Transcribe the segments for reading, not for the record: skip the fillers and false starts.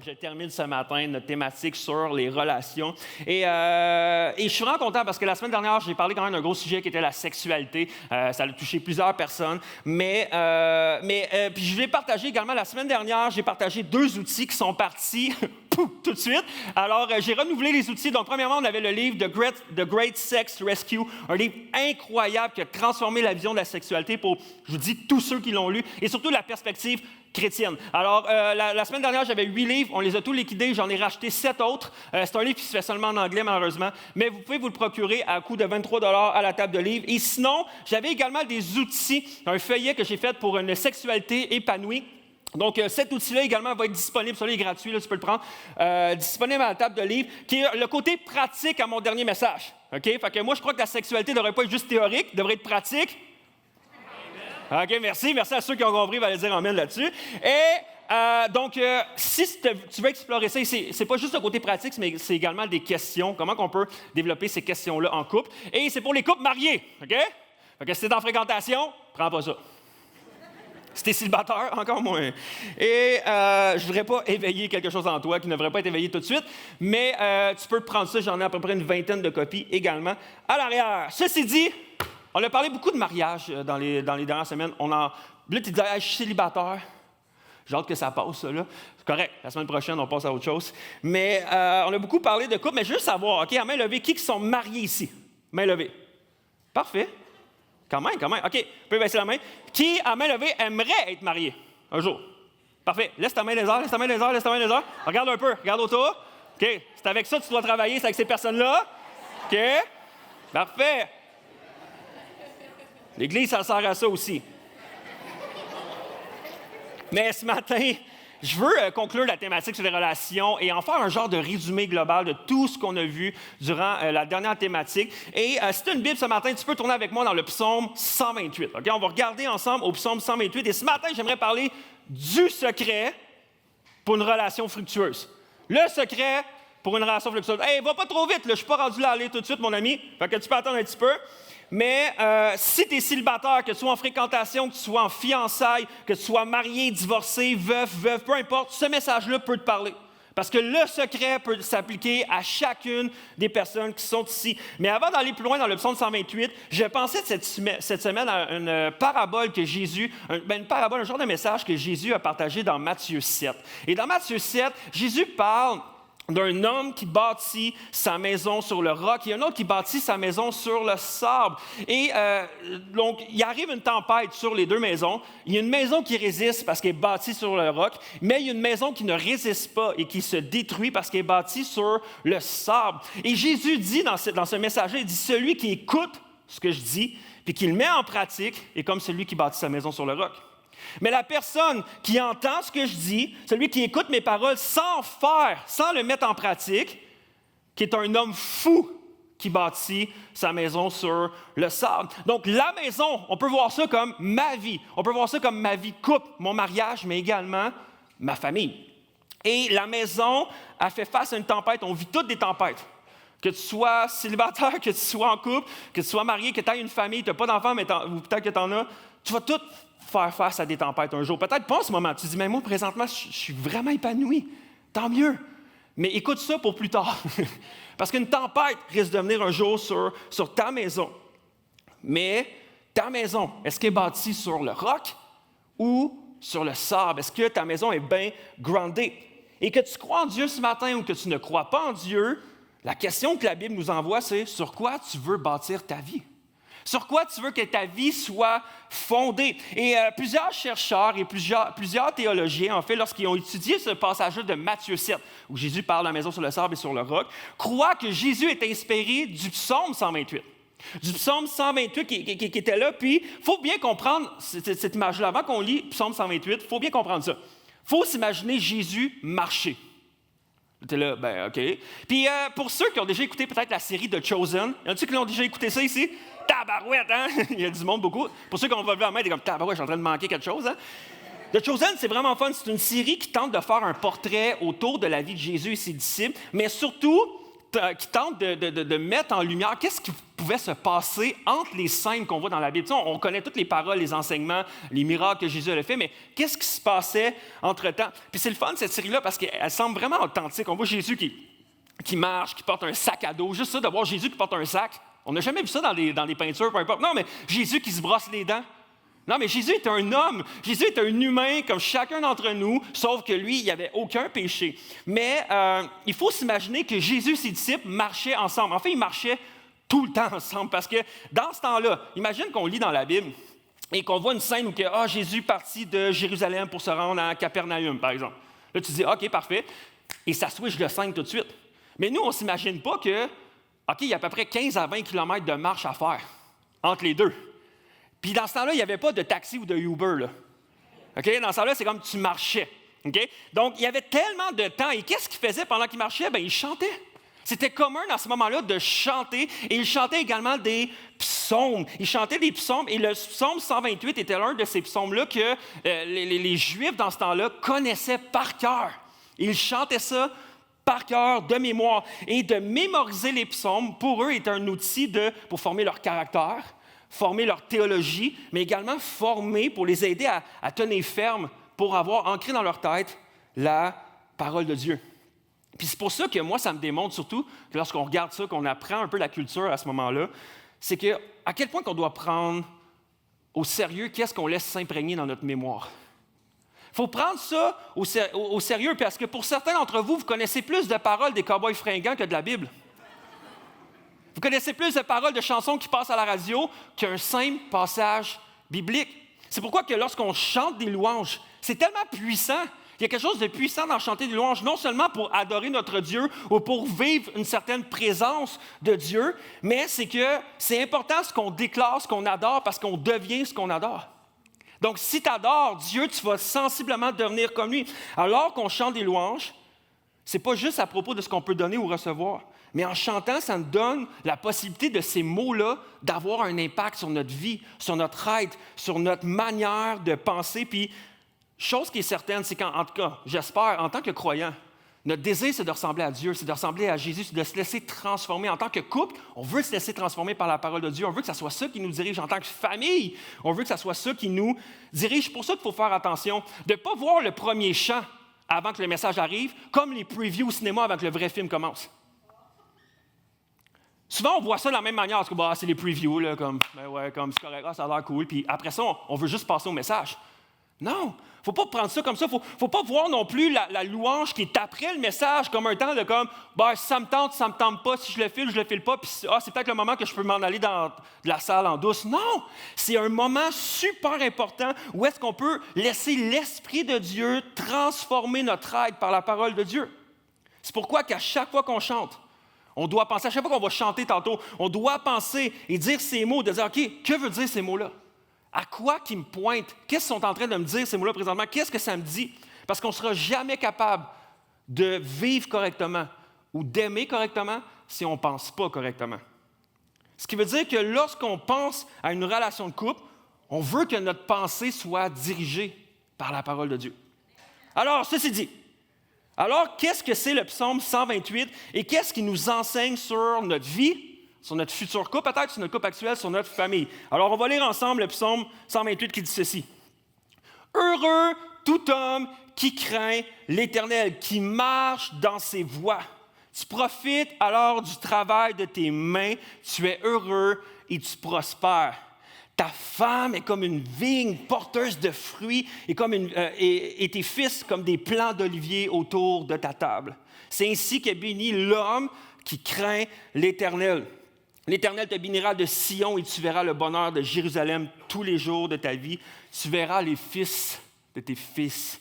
Je termine ce matin notre thématique sur les relations. Et je suis vraiment content parce que la semaine dernière, j'ai parlé quand même d'un gros sujet qui était la sexualité. Ça a touché plusieurs personnes. Mais puis je vais partager également, la semaine dernière, j'ai partagé 2 outils qui sont partis tout de suite. Alors, j'ai renouvelé les outils. Donc, premièrement, on avait le livre The Great Sex Rescue, un livre incroyable qui a transformé la vision de la sexualité pour, je vous dis, tous ceux qui l'ont lu, et surtout la perspective chrétienne. Alors, la semaine dernière, j'avais 8 livres. On les a tous liquidés. J'en ai racheté 7 autres. C'est un livre qui se fait seulement en anglais, malheureusement. Mais vous pouvez vous le procurer à coût de 23 $ à la table de livres. Et sinon, j'avais également des outils, un feuillet que j'ai fait pour une sexualité épanouie. Donc, cet outil-là également va être disponible. Celui-là est gratuit, là, tu peux le prendre. Disponible à la table de livres, qui est le côté pratique à mon dernier message. OK? Fait que moi, je crois que la sexualité ne devrait pas être juste théorique, devrait être pratique. OK, merci. Merci à ceux qui ont compris, va aller dire amen là-dessus. Et donc, si tu veux explorer ça, c'est pas juste le côté pratique, mais c'est également des questions. Comment on peut développer ces questions-là en couple. Et c'est pour les couples mariés. OK? Fait que si t'es en fréquentation, prends pas ça. Si t'es célibataire, encore moins. Et je ne voudrais pas éveiller quelque chose en toi qui ne devrait pas être éveillé tout de suite, mais tu peux prendre ça. J'en ai à peu près une 20aine de copies également à l'arrière. Ceci dit, on a parlé beaucoup de mariage dans les dernières semaines. Là, tu disais, je suis célibataire. J'ai hâte que ça passe, ça, là. C'est correct. La semaine prochaine, on passe à autre chose. Mais on a beaucoup parlé de couple, mais juste savoir, OK, à main levée, qui sont mariés ici? Main levée. Parfait. Quand même. OK, vous pouvez baisser la main. Qui, à main levée, aimerait être marié un jour? Parfait. Laisse ta main dans les airs, Regarde un peu, regarde autour. OK, c'est avec ça que tu dois travailler, c'est avec ces personnes-là. OK, parfait. L'Église, ça sert à ça aussi. Mais ce matin, je veux conclure la thématique sur les relations et en faire un genre de résumé global de tout ce qu'on a vu durant la dernière thématique. Et si tu as une Bible ce matin, tu peux tourner avec moi dans le psaume 128. Okay? On va regarder ensemble au psaume 128. Et ce matin, j'aimerais parler du secret pour une relation fructueuse. Le secret pour une relation fructueuse. Hey, va pas trop vite, là. Je ne suis pas rendu là à aller tout de suite, mon ami. Fait que tu peux attendre un petit peu. Mais si tu es célibataire, que tu sois en fréquentation, que tu sois en fiançailles, que tu sois marié, divorcé, veuve, peu importe, ce message-là peut te parler. Parce que le secret peut s'appliquer à chacune des personnes qui sont ici. Mais avant d'aller plus loin dans le psaume 128, je pensais cette semaine à une parabole que Jésus, un genre de message que Jésus a partagé dans Matthieu 7. Et dans Matthieu 7, Jésus parle d'un homme qui bâtit sa maison sur le roc, et un autre qui bâtit sa maison sur le sable. Et donc, il arrive une tempête sur les 2 maisons. Il y a une maison qui résiste parce qu'elle est bâtie sur le roc, mais il y a une maison qui ne résiste pas et qui se détruit parce qu'elle est bâtie sur le sable. Et Jésus dit dans ce message-là, il dit « Celui qui écoute ce que je dis, puis qui le met en pratique, est comme celui qui bâtit sa maison sur le roc. » Mais la personne qui entend ce que je dis, celui qui écoute mes paroles sans le mettre en pratique, qui est un homme fou qui bâtit sa maison sur le sable. Donc, la maison, on peut voir ça comme ma vie. On peut voir ça comme ma vie de couple, mon mariage, mais également ma famille. Et la maison a fait face à une tempête. On vit toutes des tempêtes. Que tu sois célibataire, que tu sois en couple, que tu sois marié, que tu aies une famille, tu n'as pas d'enfants, mais ou peut-être que tu en as, tu vas tout faire face à des tempêtes un jour. Peut-être pas en ce moment. Tu te dis, mais moi, présentement, je suis vraiment épanoui. Tant mieux. Mais écoute ça pour plus tard. Parce qu'une tempête risque de venir un jour sur ta maison. Mais ta maison, est-ce qu'elle est bâtie sur le roc ou sur le sable? Est-ce que ta maison est bien groundée? Et que tu crois en Dieu ce matin ou que tu ne crois pas en Dieu, la question que la Bible nous envoie, c'est sur quoi tu veux bâtir ta vie? Sur quoi tu veux que ta vie soit fondée? Et plusieurs chercheurs et plusieurs théologiens, en fait, lorsqu'ils ont étudié ce passage-là de Matthieu 7, où Jésus parle de la maison sur le sable et sur le roc, croient que Jésus est inspiré du psaume 128. Du psaume 128 qui était là. Puis, il faut bien comprendre cette image-là. Avant qu'on lit psaume 128, il faut bien comprendre ça. Il faut s'imaginer Jésus marcher. Tu es là, ben OK. Puis, pour ceux qui ont déjà écouté peut-être la série The Chosen, y en a-t-il qui l'ont déjà écouté ça ici? Tabarouette, hein? Il y a du monde beaucoup. Pour ceux qui ont levé la main, t'es comme tabarouette, je suis en train de manquer quelque chose, hein? The Chosen, c'est vraiment fun. C'est une série qui tente de faire un portrait autour de la vie de Jésus et ses disciples, mais surtout qui tente de mettre en lumière qu'est-ce qui pouvait se passer entre les scènes qu'on voit dans la Bible. Tu sais, on connaît toutes les paroles, les enseignements, les miracles que Jésus a fait, mais qu'est-ce qui se passait entre-temps? Puis c'est le fun, cette série-là, parce qu'elle semble vraiment authentique. On voit Jésus qui marche, qui porte un sac à dos. Juste ça, de voir Jésus qui porte un sac. On n'a jamais vu ça dans des peintures, peu importe. Non, mais Jésus qui se brosse les dents. Non, mais Jésus est un homme. Jésus est un humain comme chacun d'entre nous, sauf que lui, il n'y avait aucun péché. Mais il faut s'imaginer que Jésus et ses disciples marchaient ensemble. En fait, ils marchaient tout le temps ensemble parce que dans ce temps-là, imagine qu'on lit dans la Bible et qu'on voit une scène où Jésus partit de Jérusalem pour se rendre à Capernaum, par exemple. Là, tu dis, OK, parfait. Et ça switch de scène tout de suite. Mais nous, on ne s'imagine pas que, OK, il y a à peu près 15 à 20 kilomètres de marche à faire entre les deux. Puis dans ce temps-là, il n'y avait pas de taxi ou de Uber. Là. OK? Dans ce temps-là, c'est comme tu marchais. OK? Donc, il y avait tellement de temps. Et qu'est-ce qu'il faisait pendant qu'il marchait? Bien, il chantait. C'était commun dans ce moment-là de chanter. Et il chantait également des psaumes. Il chantait des psaumes. Et le psaume 128 était l'un de ces psaumes-là que les Juifs, dans ce temps-là, connaissaient par cœur. Ils chantaient ça par cœur, de mémoire. Et de mémoriser les psaumes, pour eux, est un outil pour former leur caractère, former leur théologie, mais également former pour les aider à tenir ferme, pour avoir ancré dans leur tête la parole de Dieu. Puis c'est pour ça que moi, ça me démontre surtout que lorsqu'on regarde ça, qu'on apprend un peu la culture à ce moment-là, c'est que à quel point qu'on doit prendre au sérieux qu'est-ce qu'on laisse s'imprégner dans notre mémoire. Il faut prendre ça au sérieux parce que pour certains d'entre vous, vous connaissez plus de paroles des cow-boys fringants que de la Bible. Vous connaissez plus de paroles de chansons qui passent à la radio qu'un simple passage biblique. C'est pourquoi que lorsqu'on chante des louanges, c'est tellement puissant. Il y a quelque chose de puissant dans chanter des louanges, non seulement pour adorer notre Dieu ou pour vivre une certaine présence de Dieu, mais c'est que c'est important ce qu'on déclare, ce qu'on adore, parce qu'on devient ce qu'on adore. Donc, si tu adores Dieu, tu vas sensiblement devenir comme lui. Alors qu'on chante des louanges, ce n'est pas juste à propos de ce qu'on peut donner ou recevoir. Mais en chantant, ça nous donne la possibilité de ces mots-là d'avoir un impact sur notre vie, sur notre être, sur notre manière de penser. Puis, chose qui est certaine, c'est qu'en tout cas, j'espère, en tant que croyant, notre désir, c'est de ressembler à Dieu, c'est de ressembler à Jésus, c'est de se laisser transformer. En tant que couple, on veut se laisser transformer par la parole de Dieu. On veut que ça soit ça qui nous dirige. En tant que famille, on veut que ça soit ça qui nous dirige. C'est pour ça qu'il faut faire attention de ne pas voir le premier chant avant que le message arrive, comme les previews au cinéma avant que le vrai film commence. Souvent, on voit ça de la même manière, parce que c'est les previews, là, comme c'est correct, ça a l'air cool, puis après ça, on veut juste passer au message. Non, il ne faut pas prendre ça comme ça. Il ne faut pas voir non plus la louange qui est après le message comme un temps de ça me tente pas, si je le file pas, puis c'est peut-être le moment que je peux m'en aller dans la salle en douce. Non, c'est un moment super important où est-ce qu'on peut laisser l'Esprit de Dieu transformer notre être par la parole de Dieu. C'est pourquoi qu'à chaque fois qu'on chante, on doit penser, à chaque fois qu'on va chanter tantôt, on doit penser et dire ces mots, de dire, OK, que veut dire ces mots-là? À quoi qui me pointe? Qu'est-ce qu'ils sont en train de me dire, ces mots-là, présentement? Qu'est-ce que ça me dit? Parce qu'on ne sera jamais capable de vivre correctement ou d'aimer correctement si on ne pense pas correctement. Ce qui veut dire que lorsqu'on pense à une relation de couple, on veut que notre pensée soit dirigée par la parole de Dieu. Alors, ceci dit, alors, qu'est-ce que c'est le psaume 128 et qu'est-ce qui nous enseigne sur notre vie, sur notre futur couple, peut-être sur notre couple actuel, sur notre famille? Alors, on va lire ensemble le psaume 128 qui dit ceci. « Heureux tout homme qui craint l'Éternel, qui marche dans ses voies. Tu profites alors du travail de tes mains, tu es heureux et tu prospères. Ta femme est comme une vigne porteuse de fruits et tes fils comme des plants d'olivier autour de ta table. C'est ainsi qu'est béni l'homme qui craint l'Éternel. L'Éternel te bénira de Sion et tu verras le bonheur de Jérusalem tous les jours de ta vie. Tu verras les fils de tes fils.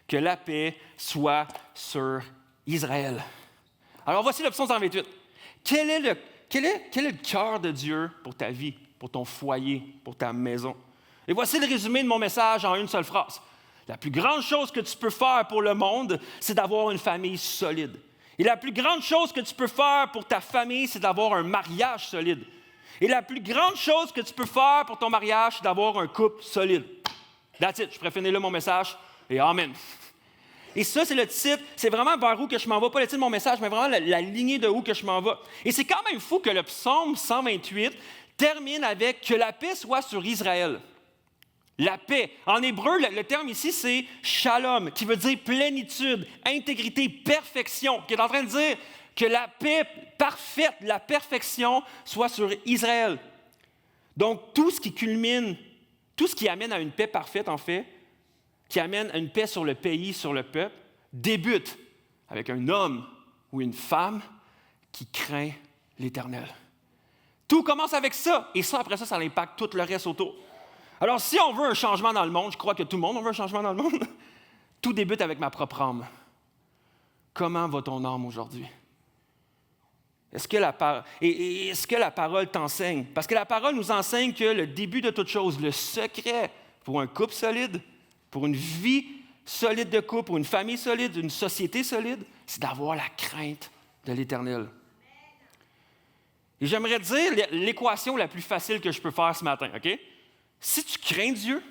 Que la paix soit sur Israël. » Alors voici le psaume 128. Quel est le cœur de Dieu pour ta vie, pour ton foyer, pour ta maison? Et voici le résumé de mon message en une seule phrase. La plus grande chose que tu peux faire pour le monde, c'est d'avoir une famille solide. Et la plus grande chose que tu peux faire pour ta famille, c'est d'avoir un mariage solide. Et la plus grande chose que tu peux faire pour ton mariage, c'est d'avoir un couple solide. That's it. Je pourrais finir là mon message. Et amen. Et ça, c'est le titre, c'est vraiment vers où que je m'en vais, pas le titre de mon message, mais vraiment la lignée de où que je m'en vais. Et c'est quand même fou que le psaume 128 termine avec « que la paix soit sur Israël ». La paix. En hébreu, le terme ici, c'est « shalom », qui veut dire plénitude, intégrité, perfection, qui est en train de dire que la paix parfaite, la perfection soit sur Israël. Donc, tout ce qui culmine, tout ce qui amène à une paix parfaite, en fait, qui amène à une paix sur le pays, sur le peuple, débute avec un homme ou une femme qui craint l'Éternel. Tout commence avec ça, et ça, après ça, ça impacte tout le reste autour. Alors, si on veut un changement dans le monde, je crois que tout le monde veut un changement dans le monde, tout débute avec ma propre âme. Comment va ton âme aujourd'hui? Est-ce que la parole t'enseigne? Parce que la parole nous enseigne que le début de toute chose, le secret pour un couple solide, pour une vie solide de couple, pour une famille solide, une société solide, c'est d'avoir la crainte de l'Éternel. Et j'aimerais dire l'équation la plus facile que je peux faire ce matin, OK? Si tu crains Dieu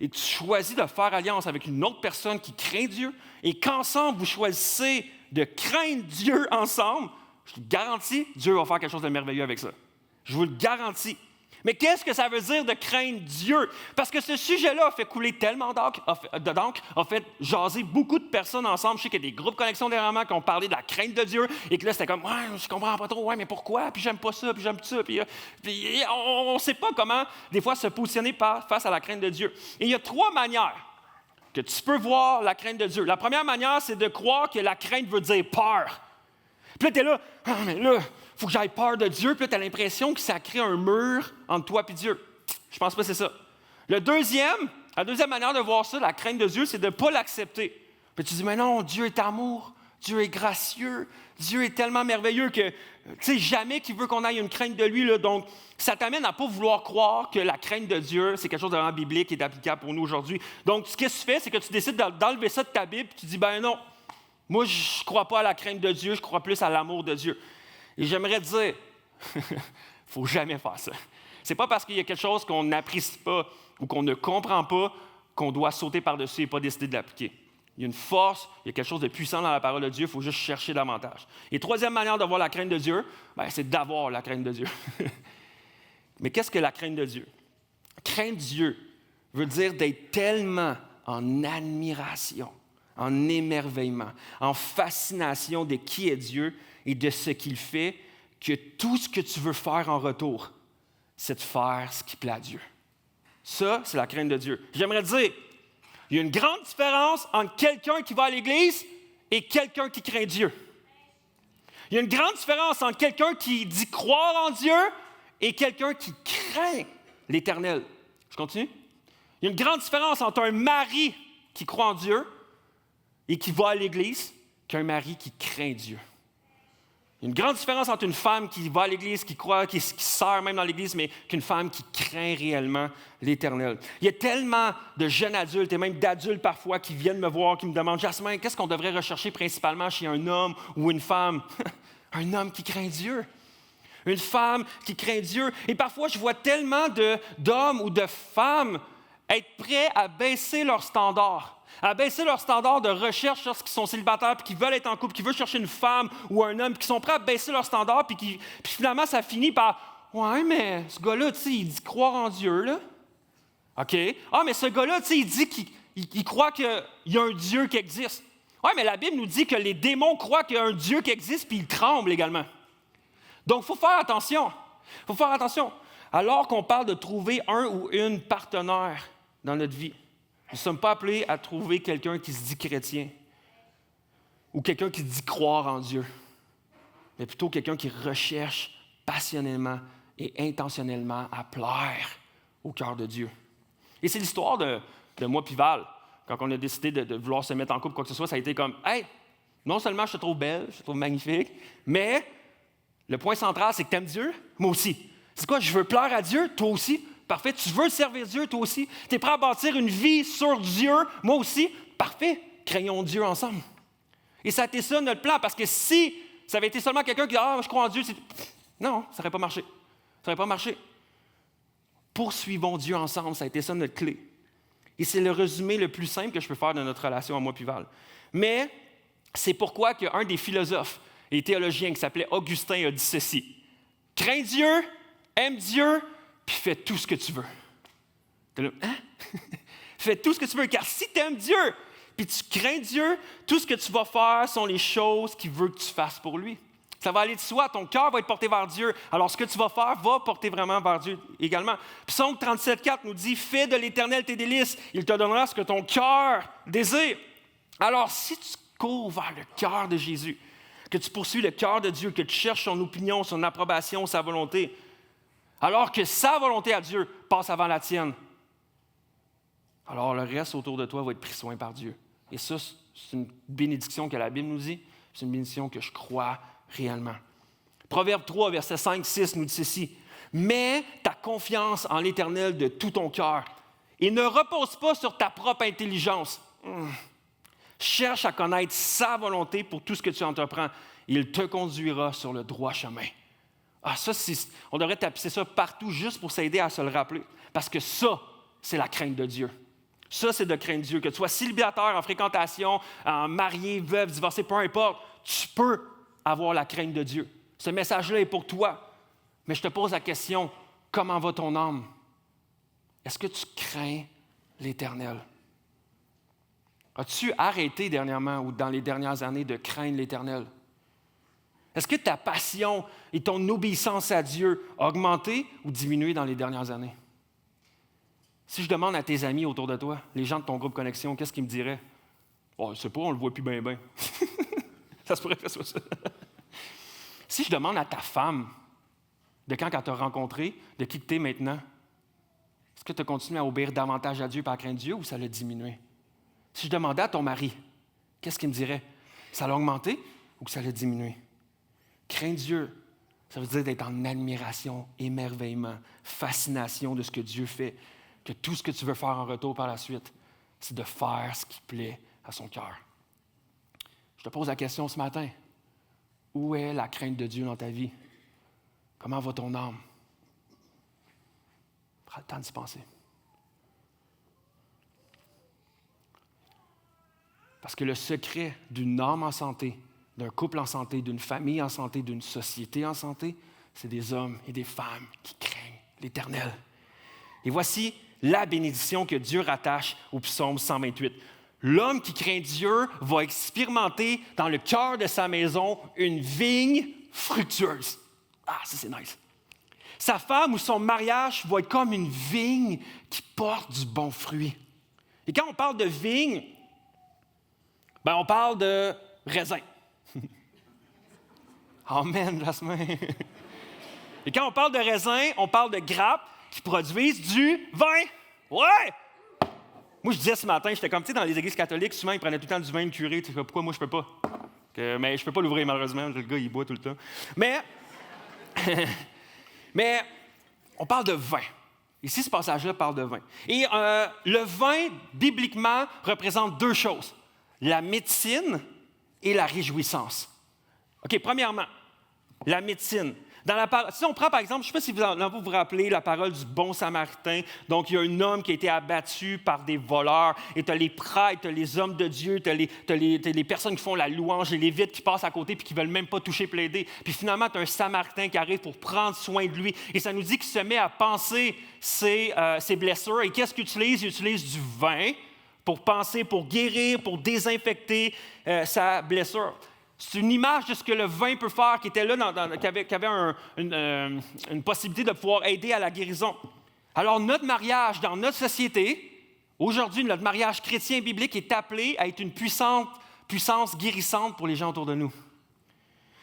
et que tu choisis de faire alliance avec une autre personne qui craint Dieu et qu'ensemble vous choisissez de craindre Dieu ensemble, je te garantis, Dieu va faire quelque chose de merveilleux avec ça. Je vous le garantis. Mais qu'est-ce que ça veut dire de craindre Dieu? Parce que ce sujet-là a fait couler tellement d'encre, a fait jaser beaucoup de personnes ensemble. Je sais qu'il y a des groupes Connexion des Romans qui ont parlé de la crainte de Dieu et que là, c'était comme « Ouais, je comprends pas trop, ouais, mais pourquoi? Puis j'aime pas ça, puis j'aime ça. » Puis on ne sait pas comment, des fois, se positionner face à la crainte de Dieu. Et il y a 3 manières que tu peux voir la crainte de Dieu. La première manière, c'est de croire que la crainte veut dire peur. Puis là, tu es là, « Ah, mais là, il faut que j'aille peur de Dieu. » Puis là, tu as l'impression que ça crée un mur entre toi et Dieu. Je pense pas que c'est ça. La deuxième manière de voir ça, la crainte de Dieu, c'est de ne pas l'accepter. Puis tu dis, mais non, Dieu est amour, Dieu est gracieux, Dieu est tellement merveilleux que, tu sais, jamais qu'il veut qu'on aille une crainte de lui. Là. Donc, ça t'amène à ne pas vouloir croire que la crainte de Dieu, c'est quelque chose de vraiment biblique et d'applicable pour nous aujourd'hui. Donc, ce que tu fais, c'est que tu décides d'enlever ça de ta Bible, puis tu dis, ben non, moi, je ne crois pas à la crainte de Dieu, je crois plus à l'amour de Dieu. Et j'aimerais dire, il ne faut jamais faire ça. Ce n'est pas parce qu'il y a quelque chose qu'on n'apprécie pas ou qu'on ne comprend pas qu'on doit sauter par-dessus et pas décider de l'appliquer. Il y a une force, il y a quelque chose de puissant dans la parole de Dieu, il faut juste chercher davantage. Et troisième manière de voir la crainte de Dieu, c'est d'avoir la crainte de Dieu. Mais qu'est-ce que la crainte de Dieu? Craindre Dieu veut dire d'être tellement en admiration, en émerveillement, en fascination de qui est Dieu et de ce qu'il fait, que tout ce que tu veux faire en retour, c'est de faire ce qui plaît à Dieu. Ça, c'est la crainte de Dieu. J'aimerais dire, il y a une grande différence entre quelqu'un qui va à l'Église et quelqu'un qui craint Dieu. Il y a une grande différence entre quelqu'un qui dit croire en Dieu et quelqu'un qui craint l'Éternel. Je continue? Il y a une grande différence entre un mari qui croit en Dieu et qui va à l'Église qu'un mari qui craint Dieu. Il y a une grande différence entre une femme qui va à l'Église, qui croit, qui sert même dans l'Église, mais qu'une femme qui craint réellement l'Éternel. Il y a tellement de jeunes adultes et même d'adultes parfois qui viennent me voir, qui me demandent « Jasmin, qu'est-ce qu'on devrait rechercher principalement chez un homme ou une femme? » Un homme qui craint Dieu. Une femme qui craint Dieu. Et parfois, je vois tellement d'hommes ou de femmes être prêts à baisser leur standard. À baisser leur standard de recherche lorsqu'ils sont célibataires, puis qu'ils veulent être en couple, qui veulent chercher une femme ou un homme, puis qui sont prêts à baisser leur standard, puis finalement, ça finit par « Ouais, mais ce gars-là, tu sais, il dit croire en Dieu, là. » OK. « Ah, mais ce gars-là, tu sais, il dit qu'il croit qu'il y a un Dieu qui existe. » Ouais, mais la Bible nous dit que les démons croient qu'il y a un Dieu qui existe, puis ils tremblent également. Donc, il faut faire attention. Il faut faire attention. Alors qu'on parle de trouver un ou une partenaire dans notre vie, nous ne sommes pas appelés à trouver quelqu'un qui se dit chrétien ou quelqu'un qui dit croire en Dieu, mais plutôt quelqu'un qui recherche passionnément et intentionnellement à plaire au cœur de Dieu. Et c'est l'histoire de moi puis Val. Quand on a décidé de vouloir se mettre en couple, quoi que ce soit, ça a été comme « Hey, non seulement je te trouve belle, je te trouve magnifique, mais le point central, c'est que tu aimes Dieu, moi aussi. C'est quoi? Je veux plaire à Dieu, toi aussi. Parfait. Tu veux servir Dieu, toi aussi. Tu es prêt à bâtir une vie sur Dieu, moi aussi. Parfait. Craignons Dieu ensemble. Et ça a été ça notre plan, parce que si ça avait été seulement quelqu'un qui dit « Ah, je crois en Dieu », non, ça n'aurait pas marché. Ça n'aurait pas marché. Poursuivons Dieu ensemble, ça a été ça notre clé. Et c'est le résumé le plus simple que je peux faire de notre relation à moi puis Val. Mais c'est pourquoi qu'un des philosophes et théologiens qui s'appelait Augustin a dit ceci. Crains Dieu, aime Dieu, puis fais tout ce que tu veux. T'es là, hein? Fais tout ce que tu veux, car si tu aimes Dieu, puis tu crains Dieu, tout ce que tu vas faire sont les choses qu'il veut que tu fasses pour lui. Ça va aller de soi, ton cœur va être porté vers Dieu. Alors, ce que tu vas faire va porter vraiment vers Dieu également. Psaume 37,4 nous dit « Fais de l'Éternel tes délices, il te donnera ce que ton cœur désire. » Alors, si tu cours vers le cœur de Jésus, que tu poursuis le cœur de Dieu, que tu cherches son opinion, son approbation, sa volonté, alors que sa volonté à Dieu passe avant la tienne, alors le reste autour de toi va être pris soin par Dieu. Et ça, c'est une bénédiction que la Bible nous dit, c'est une bénédiction que je crois réellement. Proverbe 3, versets 5-6 nous dit ceci. « Mets ta confiance en l'Éternel de tout ton cœur et ne repose pas sur ta propre intelligence. Cherche à connaître sa volonté pour tout ce que tu entreprends. Il te conduira sur le droit chemin. » Ah, ça, on devrait tapisser ça partout juste pour s'aider à se le rappeler. Parce que ça, c'est la crainte de Dieu. Ça, c'est de craindre Dieu. Que tu sois célibataire, en fréquentation, en marié, veuve, divorcé, peu importe, tu peux avoir la crainte de Dieu. Ce message-là est pour toi. Mais je te pose la question, comment va ton âme? Est-ce que tu crains l'Éternel? As-tu arrêté dernièrement ou dans les dernières années de craindre l'Éternel? Est-ce que ta passion et ton obéissance à Dieu ont augmenté ou diminué dans les dernières années? Si je demande à tes amis autour de toi, les gens de ton groupe Connexion, qu'est-ce qu'ils me diraient? Oh, je sais pas, on le voit plus bien. Ça se pourrait faire ça. Si je demande à ta femme, de quand elle t'a rencontré, de qui tu es maintenant, est-ce que tu as continué à obéir davantage à Dieu et à craindre Dieu ou ça l'a diminué? Si je demandais à ton mari, qu'est-ce qu'il me dirait? Ça l'a augmenté ou que ça l'a diminué? Craindre Dieu, ça veut dire d'être en admiration, émerveillement, fascination de ce que Dieu fait, que tout ce que tu veux faire en retour par la suite, c'est de faire ce qui plaît à son cœur. Je te pose la question ce matin. Où est la crainte de Dieu dans ta vie? Comment va ton âme? Prends le temps d'y penser. Parce que le secret d'une âme en santé, d'un couple en santé, d'une famille en santé, d'une société en santé, c'est des hommes et des femmes qui craignent l'Éternel. Et voici la bénédiction que Dieu rattache au psaume 128. L'homme qui craint Dieu va expérimenter dans le cœur de sa maison une vigne fructueuse. Ah, ça c'est nice. Sa femme ou son mariage va être comme une vigne qui porte du bon fruit. Et quand on parle de vigne, on parle de raisin. Amen, Jasmin. Et quand on parle de raisin, on parle de grappes qui produisent du vin. Ouais! Moi, je disais ce matin, j'étais comme, tu sais, dans les églises catholiques, souvent, ils prenaient tout le temps du vin de curé. Tu sais, pourquoi moi, je peux pas? Mais je peux pas l'ouvrir, malheureusement. Le gars, il boit tout le temps. Mais on parle de vin. Ici, ce passage-là parle de vin. Et le vin, bibliquement, représente deux choses. La médecine et la réjouissance. OK, premièrement, la médecine. Si on prend, par exemple, je ne sais pas si vous vous rappelez la parole du bon samaritain. Donc, il y a un homme qui a été abattu par des voleurs. Et tu as les prêtres, tu as les hommes de Dieu, tu as les personnes qui font la louange, les lévites qui passent à côté et qui ne veulent même pas toucher, plaider. Puis finalement, tu as un samaritain qui arrive pour prendre soin de lui. Et ça nous dit qu'il se met à penser ses blessures. Et qu'est-ce qu'il utilise? Il utilise du vin pour penser, pour guérir, pour désinfecter sa blessure. C'est une image de ce que le vin peut faire, qui était là, qui avait une possibilité de pouvoir aider à la guérison. Alors, notre mariage dans notre société, aujourd'hui, notre mariage chrétien biblique est appelé à être une puissance guérissante pour les gens autour de nous.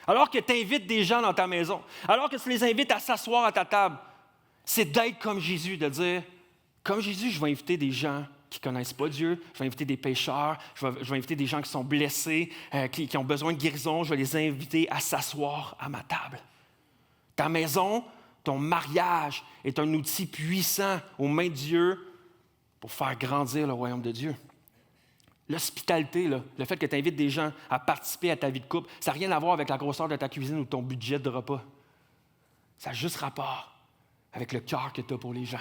Alors que tu invites des gens dans ta maison, alors que tu les invites à s'asseoir à ta table, c'est d'être comme Jésus, de dire, comme Jésus, je vais inviter des gens qui ne connaissent pas Dieu, je vais inviter des pécheurs, je vais inviter des gens qui sont blessés, qui ont besoin de guérison, je vais les inviter à s'asseoir à ma table. Ta maison, ton mariage est un outil puissant aux mains de Dieu pour faire grandir le royaume de Dieu. L'hospitalité, là, le fait que tu invites des gens à participer à ta vie de couple, ça n'a rien à voir avec la grosseur de ta cuisine ou ton budget de repas. Ça a juste rapport avec le cœur que tu as pour les gens.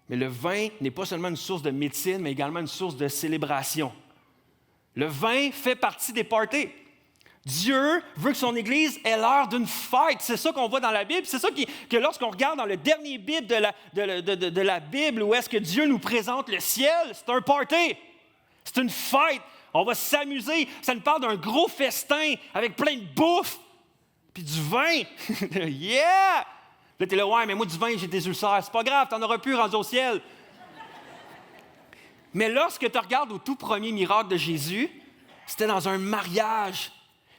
Mais le vin n'est pas seulement une source de médecine, mais également une source de célébration. Le vin fait partie des parties. Dieu veut que son Église ait l'air d'une fête. C'est ça qu'on voit dans la Bible. C'est ça que lorsqu'on regarde dans le dernier Bible de la Bible, où est-ce que Dieu nous présente le ciel, c'est un party. C'est une fête. On va s'amuser. Ça nous parle d'un gros festin avec plein de bouffe. Puis du vin. Yeah! Là, t'es là, ouais, mais moi, du vin, j'ai des ulcères. C'est pas grave, t'en auras plus rendu au ciel. Mais lorsque tu regardes au tout premier miracle de Jésus, c'était dans un mariage.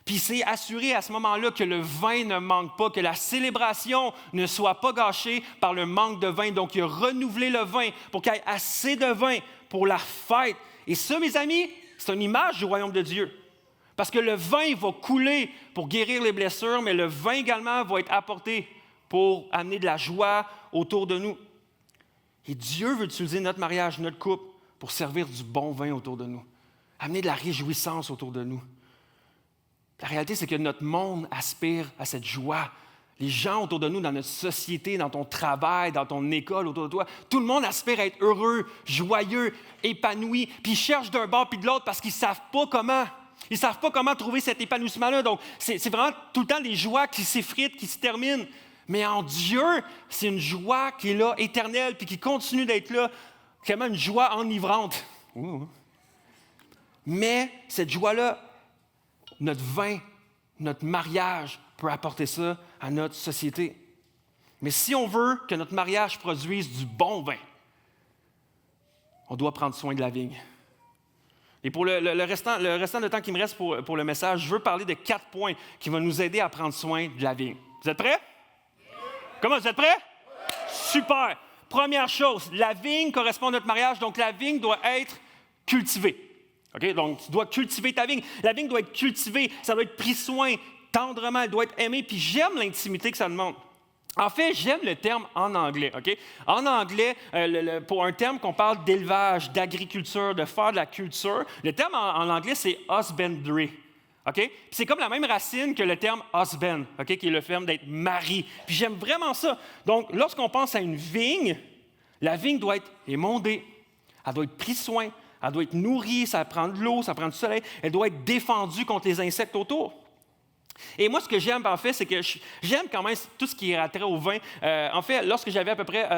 Puis il s'est assuré à ce moment-là que le vin ne manque pas, que la célébration ne soit pas gâchée par le manque de vin. Donc, il a renouvelé le vin pour qu'il y ait assez de vin pour la fête. Et ça, mes amis, c'est une image du royaume de Dieu. Parce que le vin va couler pour guérir les blessures, mais le vin également va être apporté pour amener de la joie autour de nous. Et Dieu veut utiliser notre mariage, notre couple, pour servir du bon vin autour de nous, amener de la réjouissance autour de nous. La réalité, c'est que notre monde aspire à cette joie. Les gens autour de nous, dans notre société, dans ton travail, dans ton école, autour de toi, tout le monde aspire à être heureux, joyeux, épanoui, puis ils cherchent d'un bord puis de l'autre parce qu'ils ne savent pas comment. Ils ne savent pas comment trouver cet épanouissement-là. Donc, c'est vraiment tout le temps des joies qui s'effritent, qui se terminent. Mais en Dieu, c'est une joie qui est là, éternelle, puis qui continue d'être là, vraiment une joie enivrante. Mais cette joie-là, notre vin, notre mariage peut apporter ça à notre société. Mais si on veut que notre mariage produise du bon vin, on doit prendre soin de la vigne. Et pour le restant de temps qui me reste pour le message, je veux parler de 4 points qui vont nous aider à prendre soin de la vigne. Vous êtes prêts? Comment, vous êtes prêts? Super! Première chose, la vigne correspond à notre mariage, donc la vigne doit être cultivée. Okay? Donc, tu dois cultiver ta vigne. La vigne doit être cultivée, ça doit être pris soin tendrement, elle doit être aimée, puis j'aime l'intimité que ça demande. En fait, j'aime le terme en anglais. Okay? En anglais, pour un terme qu'on parle d'élevage, d'agriculture, de faire de la culture, le terme en anglais, c'est husbandry. Okay? Puis c'est comme la même racine que le terme husband, okay? Qui est le terme d'être mari. Puis j'aime vraiment ça. Donc, lorsqu'on pense à une vigne, la vigne doit être émondée, elle doit être prise soin, elle doit être nourrie, ça prend de l'eau, ça prend du soleil, elle doit être défendue contre les insectes autour. Et moi, ce que j'aime, en fait, c'est que j'aime quand même tout ce qui est attrait au vin. En fait, lorsque j'avais à peu près,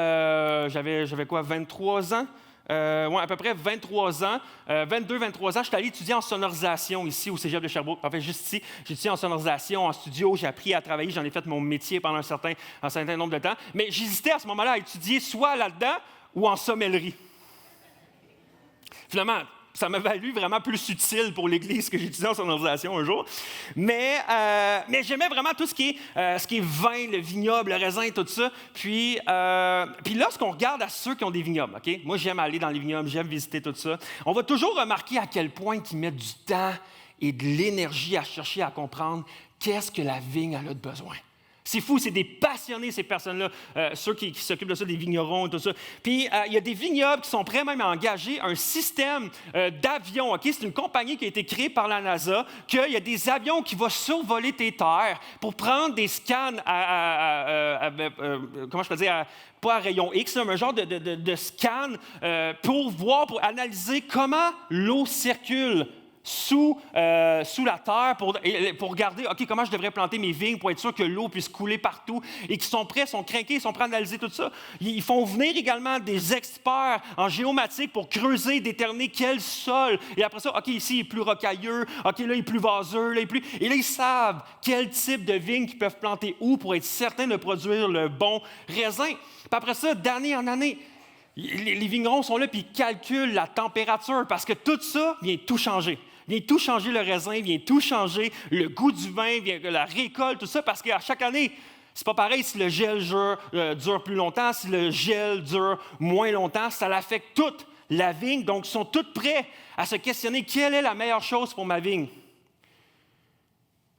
j'avais quoi, 23 ans? À peu près 23 ans, 22-23 ans, je suis allé étudier en sonorisation ici au Cégep de Sherbrooke. En fait, juste ici, j'ai étudié en sonorisation, en studio, j'ai appris à travailler, j'en ai fait mon métier pendant un certain nombre de temps. Mais j'hésitais à ce moment-là à étudier soit là-dedans ou en sommellerie. Finalement, ça m'a valu vraiment plus utile pour l'Église que j'ai étudié en sonorisation un jour. Mais j'aimais vraiment tout ce qui est vin, le vignoble, le raisin, tout ça. Puis lorsqu'on regarde à ceux qui ont des vignobles, OK? Moi, j'aime aller dans les vignobles, j'aime visiter tout ça. On va toujours remarquer à quel point ils mettent du temps et de l'énergie à chercher à comprendre qu'est-ce que la vigne a de besoin. C'est fou, c'est des passionnés, ces personnes-là, ceux qui s'occupent de ça, des vignerons et tout ça. Puis, il y a des vignobles qui sont prêts même à engager un système d'avions. Okay? C'est une compagnie qui a été créée par la NASA, qu'il y a des avions qui vont survoler tes terres pour prendre des scans comment je peux dire, pas à rayon X, mais un genre de scan pour analyser comment l'eau circule sous la terre pour regarder, OK, comment je devrais planter mes vignes pour être sûr que l'eau puisse couler partout et qu'ils sont prêts, sont craqués, sont prêts à analyser tout ça. Ils font venir également des experts en géomatique pour creuser, déterminer quel sol. Et après ça, OK, ici, il est plus rocailleux. OK, là, il est plus vaseux. Là, Et là, ils savent quel type de vignes qu'ils peuvent planter où pour être certains de produire le bon raisin. Puis après ça, d'année en année, les vignerons sont là puis ils calculent la température parce que tout ça vient tout changer. Vient tout changer le raisin, vient tout changer le goût du vin, vient la récolte, tout ça, parce qu'à chaque année, c'est pas pareil si le gel dure plus longtemps, si le gel dure moins longtemps, ça l'affecte toute la vigne. Donc, ils sont tous prêts à se questionner quelle est la meilleure chose pour ma vigne.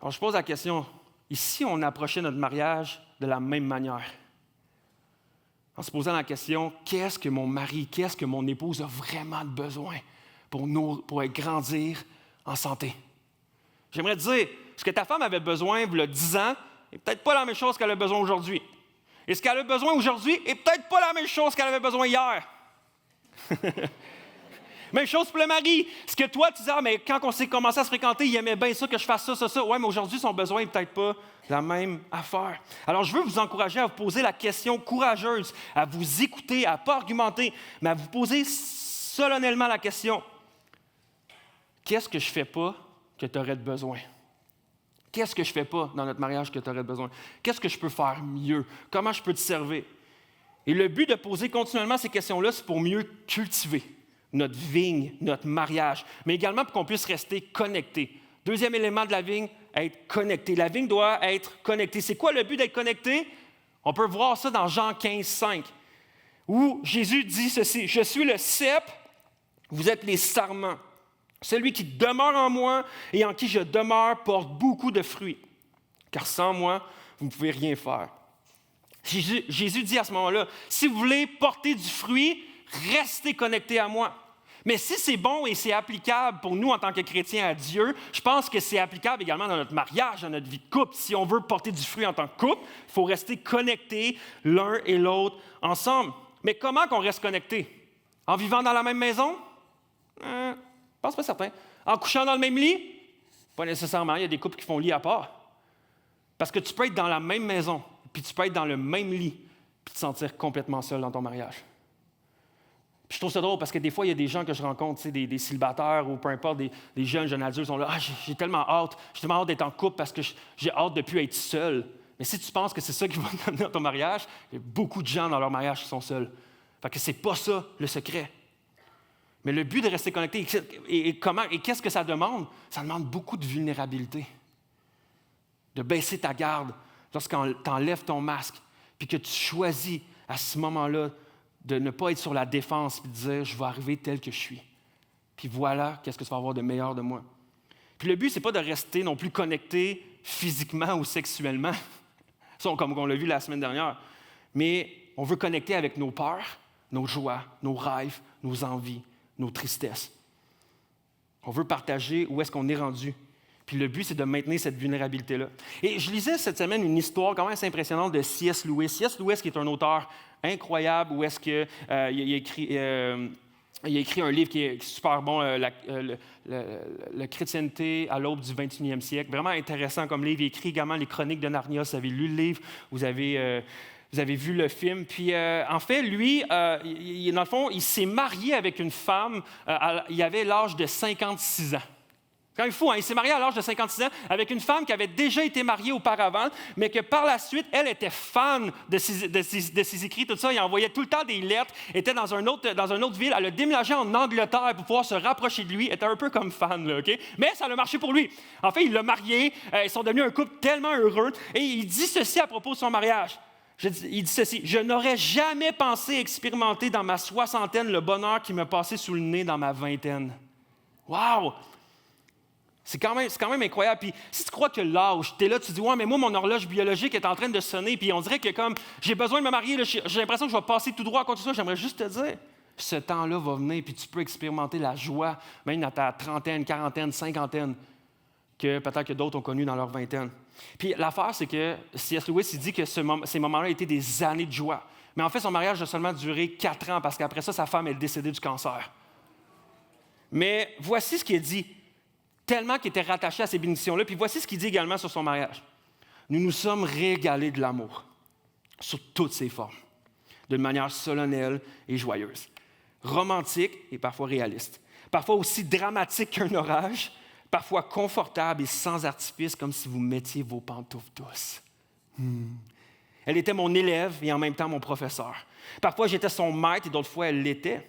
Alors, je pose la question, ici, on approchait notre mariage de la même manière. En se posant la question, qu'est-ce que mon mari, qu'est-ce que mon épouse a vraiment besoin pour grandir en santé? J'aimerais te dire, ce que ta femme avait besoin il y a 10 ans n'est peut-être pas la même chose qu'elle a besoin aujourd'hui. Et ce qu'elle a besoin aujourd'hui n'est peut-être pas la même chose qu'elle avait besoin hier. Même chose pour le mari. Ce que toi, tu dis, mais quand on s'est commencé à se fréquenter, il aimait bien ça, que je fasse ça, ça, ça. Ouais, mais aujourd'hui, son besoin n'est peut-être pas la même affaire. Alors, je veux vous encourager à vous poser la question courageuse, à vous écouter, à ne pas argumenter, mais à vous poser solennellement la question. Qu'est-ce que je ne fais pas que tu aurais besoin? Qu'est-ce que je ne fais pas dans notre mariage que tu aurais besoin? Qu'est-ce que je peux faire mieux? Comment je peux te servir? Et le but de poser continuellement ces questions-là, c'est pour mieux cultiver notre vigne, notre mariage, mais également pour qu'on puisse rester connecté. Deuxième élément de la vigne, être connecté. La vigne doit être connectée. C'est quoi le but d'être connecté? On peut voir ça dans Jean 15, 5, où Jésus dit ceci, « Je suis le cep, vous êtes les sarments. Celui qui demeure en moi et en qui je demeure porte beaucoup de fruits, car sans moi, vous ne pouvez rien faire. » Jésus dit à ce moment-là, si vous voulez porter du fruit, restez connectés à moi. Mais si c'est bon et c'est applicable pour nous en tant que chrétiens à Dieu, je pense que c'est applicable également dans notre mariage, dans notre vie de couple. Si on veut porter du fruit en tant que couple, il faut rester connectés l'un et l'autre ensemble. Mais comment qu'on reste connectés? En vivant dans la même maison? Je pense pas certain. En couchant dans le même lit? Pas nécessairement. Il y a des couples qui font lit à part. Parce que tu peux être dans la même maison, puis tu peux être dans le même lit, puis te sentir complètement seul dans ton mariage. Puis je trouve ça drôle parce que des fois, il y a des gens que je rencontre, des célibataires ou peu importe, des jeunes adultes, sont là, j'ai tellement hâte d'être en couple parce que j'ai hâte de ne plus être seul. Mais si tu penses que c'est ça qui va t'amener dans ton mariage, il y a beaucoup de gens dans leur mariage qui sont seuls. Fait que c'est pas ça le secret. Mais le but de rester connecté, et qu'est-ce que ça demande? Ça demande beaucoup de vulnérabilité. De baisser ta garde lorsqu'on t'enlève ton masque, puis que tu choisis à ce moment-là de ne pas être sur la défense, puis de dire, je vais arriver tel que je suis. Puis voilà, qu'est-ce que tu vas avoir de meilleur de moi. Puis le but, ce n'est pas de rester non plus connecté physiquement ou sexuellement, ça, comme on l'a vu la semaine dernière, mais on veut connecter avec nos peurs, nos joies, nos rêves, nos envies, nos tristesses. On veut partager où est-ce qu'on est rendu. Puis le but, c'est de maintenir cette vulnérabilité-là. Et je lisais cette semaine une histoire quand même assez impressionnante de C.S. Lewis. C.S. Lewis, qui est un auteur incroyable, où est-ce qu'il a écrit un livre qui est super bon, La chrétienté à l'aube du 21e siècle. Vraiment intéressant comme livre. Il écrit également Les Chroniques de Narnia. Vous avez lu le livre, vous avez vu le film. Puis, en fait, lui, dans le fond, il s'est marié avec une femme, il avait l'âge de 56 ans. C'est quand même fou, hein? Il s'est marié à l'âge de 56 ans avec une femme qui avait déjà été mariée auparavant, mais que par la suite, elle était fan de ses écrits, tout ça. Il envoyait tout le temps des lettres, était dans une autre ville. Elle a déménagé en Angleterre pour pouvoir se rapprocher de lui. Elle était un peu comme fan, là, OK? Mais ça a marché pour lui. En fait, il l'a marié. Ils sont devenus un couple tellement heureux. Et il dit ceci à propos de son mariage. Il dit ceci, « Je n'aurais jamais pensé expérimenter dans ma soixantaine le bonheur qui me passait sous le nez dans ma vingtaine. » Wow! C'est quand même incroyable. Puis si tu crois que l'âge, tu es là, tu dis, « Ouais, mais moi, mon horloge biologique est en train de sonner, puis on dirait que comme j'ai besoin de me marier, là, j'ai l'impression que je vais passer tout droit à quoi que ce soit. » J'aimerais juste te dire, ce temps-là va venir, puis tu peux expérimenter la joie, même dans ta trentaine, quarantaine, cinquantaine, que peut-être que d'autres ont connu dans leur vingtaine. Puis l'affaire, c'est que C.S. Lewis, il dit que ces moments-là étaient des années de joie. Mais en fait, son mariage a seulement duré 4 ans, parce qu'après ça, sa femme est décédée du cancer. Mais voici ce qu'il a dit, tellement qu'il était rattaché à ces bénédictions-là. Puis voici ce qu'il dit également sur son mariage. Nous nous sommes régalés de l'amour, sous toutes ses formes, d'une manière solennelle et joyeuse, romantique et parfois réaliste, parfois aussi dramatique qu'un orage, parfois confortable et sans artifice, comme si vous mettiez vos pantoufles douces. Elle était mon élève et en même temps mon professeur. Parfois, j'étais son maître et d'autres fois, elle l'était.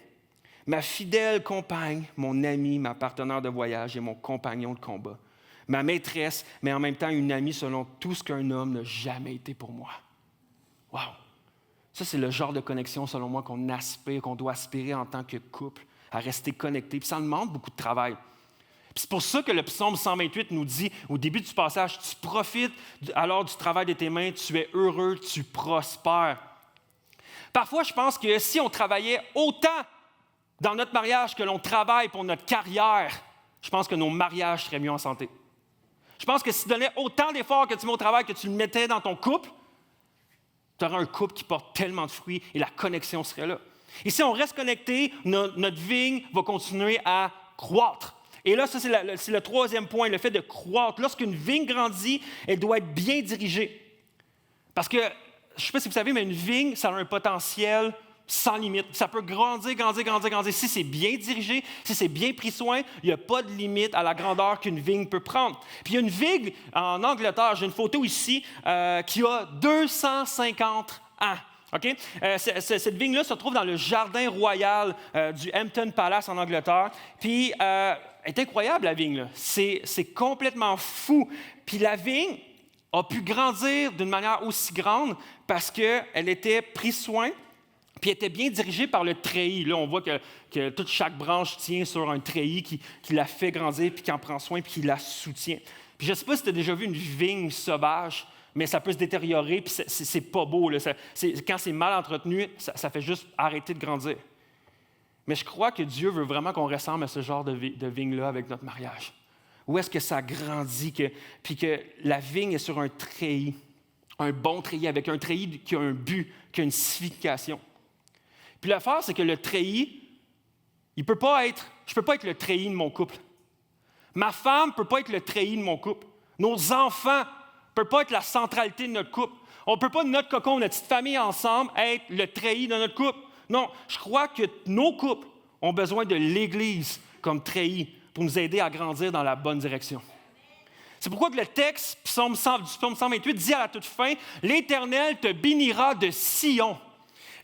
Ma fidèle compagne, mon amie, ma partenaire de voyage et mon compagnon de combat. Ma maîtresse, mais en même temps une amie selon tout ce qu'un homme n'a jamais été pour moi. Wow! Ça, c'est le genre de connexion, selon moi, qu'on doit aspirer en tant que couple, à rester connecté. Puis ça demande beaucoup de travail. Puis c'est pour ça que le psaume 128 nous dit, au début du passage, « Tu profites alors du travail de tes mains, tu es heureux, tu prospères. » Parfois, je pense que si on travaillait autant dans notre mariage que l'on travaille pour notre carrière, je pense que nos mariages seraient mieux en santé. Je pense que si tu donnais autant d'efforts que tu mets au travail, que tu le mettais dans ton couple, tu aurais un couple qui porte tellement de fruits et la connexion serait là. Et si on reste connecté, notre vigne va continuer à croître. Et là, ça, c'est le troisième point, le fait de croître. Lorsqu'une vigne grandit, elle doit être bien dirigée. Parce que, je ne sais pas si vous savez, mais une vigne, ça a un potentiel sans limite. Ça peut grandir. Si c'est bien dirigé, si c'est bien pris soin, il n'y a pas de limite à la grandeur qu'une vigne peut prendre. Puis il y a une vigne en Angleterre, j'ai une photo ici, qui a 250 ans. Okay? Cette vigne-là se trouve dans le jardin royal du Hampton Palace en Angleterre. Puis, elle est incroyable, la vigne. C'est complètement fou. Puis la vigne a pu grandir d'une manière aussi grande parce qu'elle était prise soin, puis elle était bien dirigée par le treillis. Là, on voit que toute chaque branche tient sur un treillis qui la fait grandir, puis qui en prend soin, puis qui la soutient. Puis je ne sais pas si tu as déjà vu une vigne sauvage, mais ça peut se détériorer, puis c'est pas beau. Là. Quand c'est mal entretenu, ça fait juste arrêter de grandir. Mais je crois que Dieu veut vraiment qu'on ressemble à ce genre de vigne-là avec notre mariage. Où est-ce que ça grandit, puis que la vigne est sur un treillis, un bon treillis, avec un treillis qui a un but, qui a une signification. Puis l'affaire, c'est que le treillis, je ne peux pas être le treillis de mon couple. Ma femme ne peut pas être le treillis de mon couple. Nos enfants ne peuvent pas être la centralité de notre couple. On ne peut pas, notre cocon, notre petite famille ensemble, être le treillis de notre couple. Non, je crois que nos couples ont besoin de l'Église comme treillis pour nous aider à grandir dans la bonne direction. C'est pourquoi que le texte du psaume 128 dit à la toute fin, « L'Éternel te bénira de Sion. »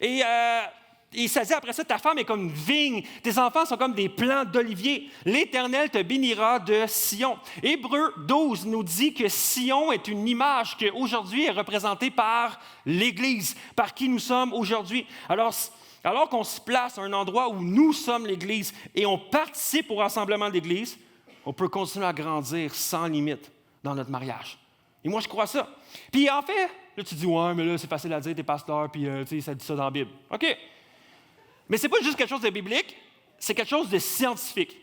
Et ça dit après ça, ta femme est comme une vigne, tes enfants sont comme des plants d'olivier. L'Éternel te bénira de Sion. Hébreux 12 nous dit que Sion est une image qui aujourd'hui est représentée par l'Église, par qui nous sommes aujourd'hui. Alors qu'on se place à un endroit où nous sommes l'Église et on participe au rassemblement de l'Église, on peut continuer à grandir sans limite dans notre mariage. Et moi, je crois ça. Puis en fait, là, tu dis, ouais, mais là, c'est facile à dire, t'es pasteur, puis ça dit ça dans la Bible. OK. Mais ce n'est pas juste quelque chose de biblique, c'est quelque chose de scientifique.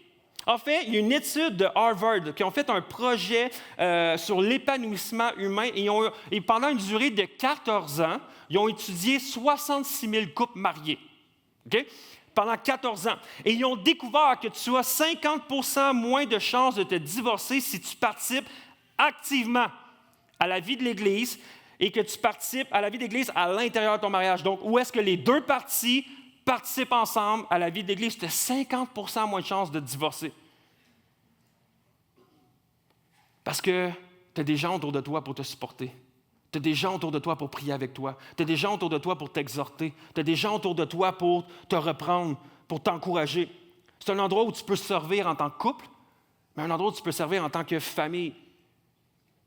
En fait, il y a une étude de Harvard qui ont fait un projet sur l'épanouissement humain et pendant une durée de 14 ans, ils ont étudié 66 000 couples mariés. Okay? Pendant 14 ans. Et ils ont découvert que tu as 50% moins de chances de te divorcer si tu participes activement à la vie de l'Église et que tu participes à la vie de l'Église à l'intérieur de ton mariage. Donc, où est-ce que les deux parties participent ensemble à la vie de l'Église, tu as 50% moins de chances de te divorcer. Parce que tu as des gens autour de toi pour te supporter. Tu as des gens autour de toi pour prier avec toi. Tu as des gens autour de toi pour t'exhorter. Tu as des gens autour de toi pour te reprendre, pour t'encourager. C'est un endroit où tu peux servir en tant que couple, mais un endroit où tu peux servir en tant que famille.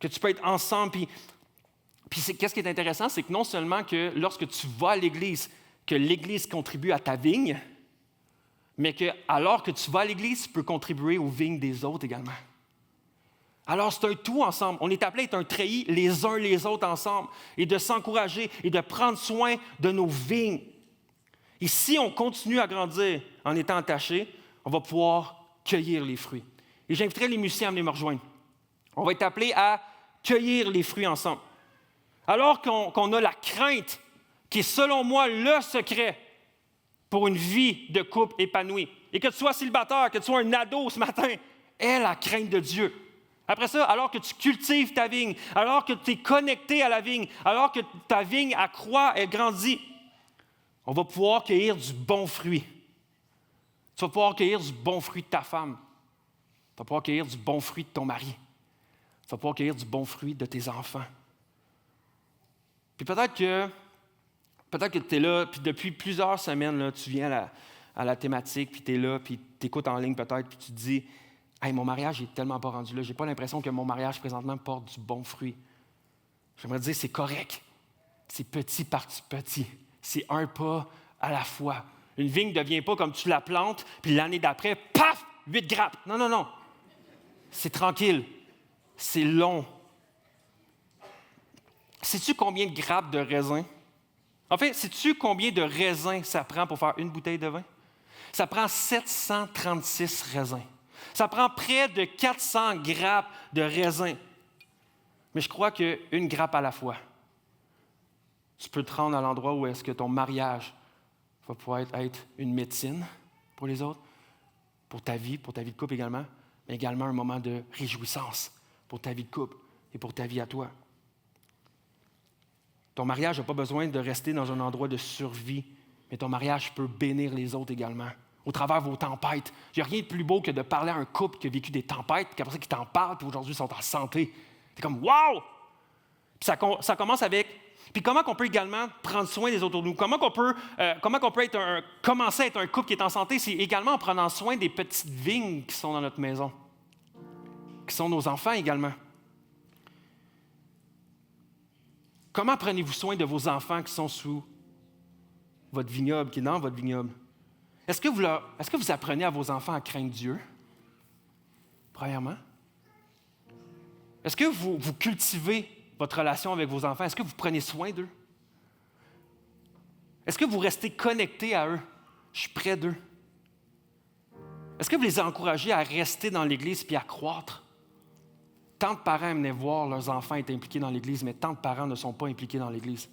Que tu peux être ensemble. Puis qu'est-ce qui est intéressant, c'est que non seulement que lorsque tu vas à l'Église, que l'Église contribue à ta vigne, mais que alors que tu vas à l'Église, tu peux contribuer aux vignes des autres également. Alors, c'est un tout ensemble. On est appelé à être un treillis les uns les autres ensemble et de s'encourager et de prendre soin de nos vignes. Et si on continue à grandir en étant attachés, on va pouvoir cueillir les fruits. Et j'inviterai les musiciens à venir me rejoindre. On va être appelés à cueillir les fruits ensemble. Alors qu'on a la crainte qui est, selon moi, le secret pour une vie de couple épanouie. Et que tu sois célibataire, que tu sois un ado ce matin, aie la crainte de Dieu. Après ça, alors que tu cultives ta vigne, alors que tu es connecté à la vigne, alors que ta vigne accroît, elle grandit, on va pouvoir cueillir du bon fruit. Tu vas pouvoir cueillir du bon fruit de ta femme. Tu vas pouvoir cueillir du bon fruit de ton mari. Tu vas pouvoir cueillir du bon fruit de tes enfants. Puis peut-être que tu es là, puis depuis plusieurs semaines, là, tu viens à la thématique, puis tu es là, puis tu écoutes en ligne peut-être, puis tu te dis « Hey, mon mariage n'est tellement pas rendu là. Je n'ai pas l'impression que mon mariage présentement porte du bon fruit. » J'aimerais te dire, c'est correct. C'est petit par petit. C'est un pas à la fois. Une vigne ne devient pas comme tu la plantes, puis l'année d'après, paf, 8 grappes. Non, non, non. C'est tranquille. C'est long. Sais-tu combien de grappes de raisin? En fait, sais-tu combien de raisins ça prend pour faire une bouteille de vin? Ça prend 736 raisins. Ça prend près de 400 grappes de raisins. Mais je crois qu'une grappe à la fois, tu peux te rendre à l'endroit où est-ce que ton mariage va pouvoir être une médecine pour les autres, pour ta vie de couple également, mais également un moment de réjouissance pour ta vie de couple et pour ta vie à toi. Ton mariage n'a pas besoin de rester dans un endroit de survie, mais ton mariage peut bénir les autres également, au travers de vos tempêtes. Il n'y a rien de plus beau que de parler à un couple qui a vécu des tempêtes, puis après ça, qui t'en parle, puis aujourd'hui, ils sont en santé. C'est comme « wow ». Puis ça commence avec... Puis comment on peut également prendre soin des autres autour de nous? Comment on peut commencer à être un couple qui est en santé? C'est également en prenant soin des petites vignes qui sont dans notre maison, qui sont nos enfants également. Comment prenez-vous soin de vos enfants qui sont sous votre vignoble, qui est dans votre vignoble? Est-ce que vous apprenez à vos enfants à craindre Dieu? Premièrement. Est-ce que vous cultivez votre relation avec vos enfants? Est-ce que vous prenez soin d'eux? Est-ce que vous restez connecté à eux? Je suis près d'eux. Est-ce que vous les encouragez à rester dans l'Église puis à croître? Tant de parents aimaient voir leurs enfants être impliqués dans l'Église, mais tant de parents ne sont pas impliqués dans l'Église.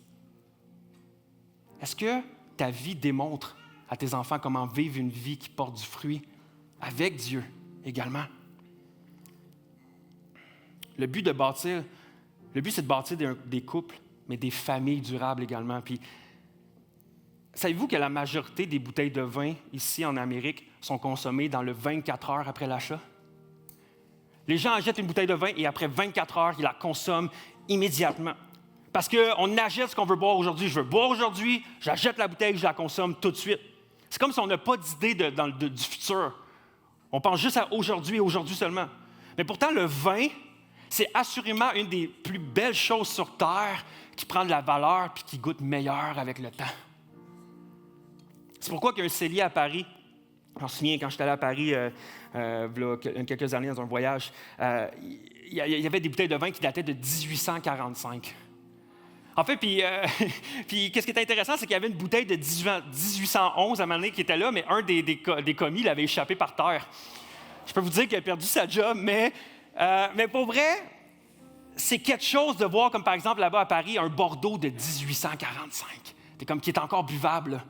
Est-ce que ta vie démontre à tes enfants comment vivre une vie qui porte du fruit avec Dieu également? Le but, c'est de bâtir des couples, mais des familles durables également. Puis, savez-vous que la majorité des bouteilles de vin ici en Amérique sont consommées dans le 24 heures après l'achat? Les gens achètent une bouteille de vin et après 24 heures, ils la consomment immédiatement. Parce qu'on achète ce qu'on veut boire aujourd'hui. Je veux boire aujourd'hui, j'achète la bouteille, je la consomme tout de suite. C'est comme si on n'a pas d'idée du futur. On pense juste à aujourd'hui et aujourd'hui seulement. Mais pourtant, le vin, c'est assurément une des plus belles choses sur Terre qui prend de la valeur et qui goûte meilleur avec le temps. C'est pourquoi qu'il y a un cellier à Paris. Je me souviens, quand j'étais allé à Paris il y a quelques années dans un voyage, il y avait des bouteilles de vin qui dataient de 1845. En fait, puis qu'est-ce qui était intéressant, c'est qu'il y avait une bouteille de 1811 à un moment donné qui était là, mais un des commis l'avait échappé par terre. Je peux vous dire qu'il a perdu sa job, mais pour vrai, c'est quelque chose de voir, comme par exemple là-bas à Paris, un Bordeaux de 1845. C'est comme qui est encore buvable, là.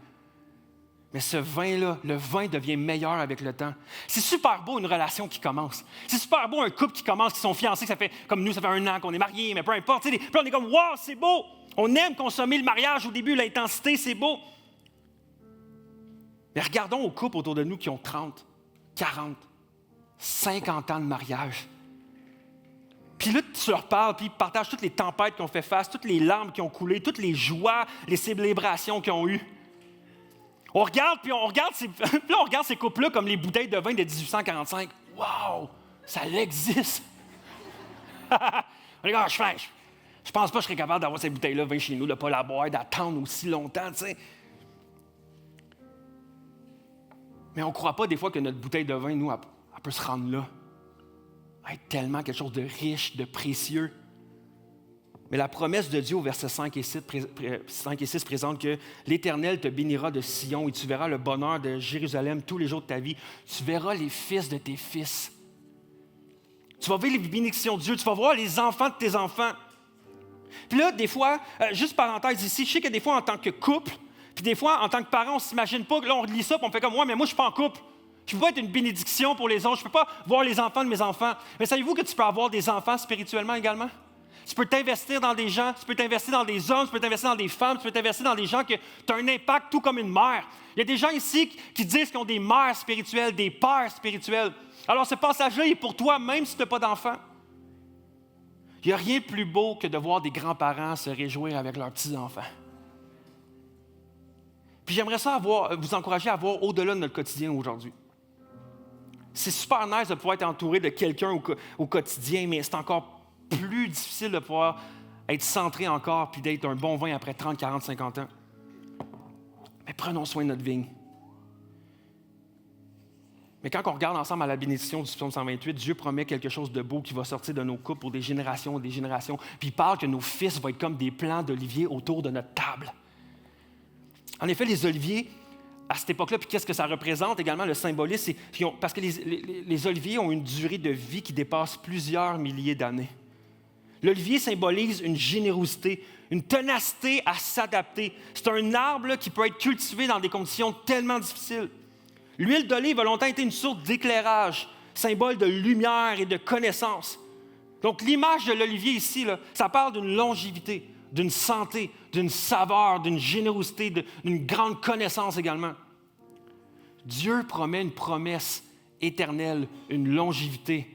Mais ce vin-là, le vin devient meilleur avec le temps. C'est super beau une relation qui commence. C'est super beau un couple qui commence, qui sont fiancés, ça fait comme nous, ça fait 1 an qu'on est mariés, mais peu importe. Puis on est comme, wow, c'est beau! On aime consommer le mariage au début, l'intensité, c'est beau. Mais regardons aux couples autour de nous qui ont 30, 40, 50 ans de mariage. Puis là, tu leur parles, puis ils partagent toutes les tempêtes qu'ils ont fait face, toutes les larmes qui ont coulé, toutes les joies, les célébrations qu'ils ont eues. On regarde ces couples-là comme les bouteilles de vin de 1845. Wow! Ça existe! Les gars, je pense pas que je serais capable d'avoir cette bouteille-là de vin chez nous, de ne pas la boire, d'attendre aussi longtemps, tu sais. Mais on ne croit pas des fois que notre bouteille de vin, nous, elle peut se rendre là. Être tellement quelque chose de riche, de précieux. Mais la promesse de Dieu au verset 5 et 6 présente que l'Éternel te bénira de Sion et tu verras le bonheur de Jérusalem tous les jours de ta vie. Tu verras les fils de tes fils. Tu vas vivre les bénédictions de Dieu. Tu vas voir les enfants de tes enfants. Puis là, des fois, juste parenthèse ici, je sais que des fois, en tant que couple, puis des fois, en tant que parent, on ne s'imagine pas que là, on lit ça et on fait comme « Ouais, mais moi, je ne suis pas en couple. Je ne peux pas être une bénédiction pour les autres. Je ne peux pas voir les enfants de mes enfants. » Mais savez-vous que tu peux avoir des enfants spirituellement également? Tu peux t'investir dans des gens, tu peux t'investir dans des hommes, tu peux t'investir dans des femmes, tu peux t'investir dans des gens qui ont un impact tout comme une mère. Il y a des gens ici qui disent qu'ils ont des mères spirituelles, des pères spirituels. Alors ce passage-là est pour toi, même si tu n'as pas d'enfant. Il n'y a rien de plus beau que de voir des grands-parents se réjouir avec leurs petits-enfants. Puis j'aimerais ça vous encourager à voir au-delà de notre quotidien aujourd'hui. C'est super nice de pouvoir être entouré de quelqu'un au quotidien, mais c'est encore plus difficile de pouvoir être centré encore puis d'être un bon vin après 30, 40, 50 ans. Mais prenons soin de notre vigne. Mais quand on regarde ensemble à la bénédiction du psaume 128, Dieu promet quelque chose de beau qui va sortir de nos couples pour des générations et des générations. Puis il parle que nos fils vont être comme des plants d'olivier autour de notre table. En effet, les oliviers, à cette époque-là, puis qu'est-ce que ça représente également, le symbolisme, c'est parce que les oliviers ont une durée de vie qui dépasse plusieurs milliers d'années. L'olivier symbolise une générosité, une ténacité à s'adapter. C'est un arbre là, qui peut être cultivé dans des conditions tellement difficiles. L'huile d'olive a longtemps été une source d'éclairage, symbole de lumière et de connaissance. Donc, l'image de l'olivier ici, là, ça parle d'une longévité, d'une santé, d'une saveur, d'une générosité, d'une grande connaissance également. Dieu promet une promesse éternelle, une longévité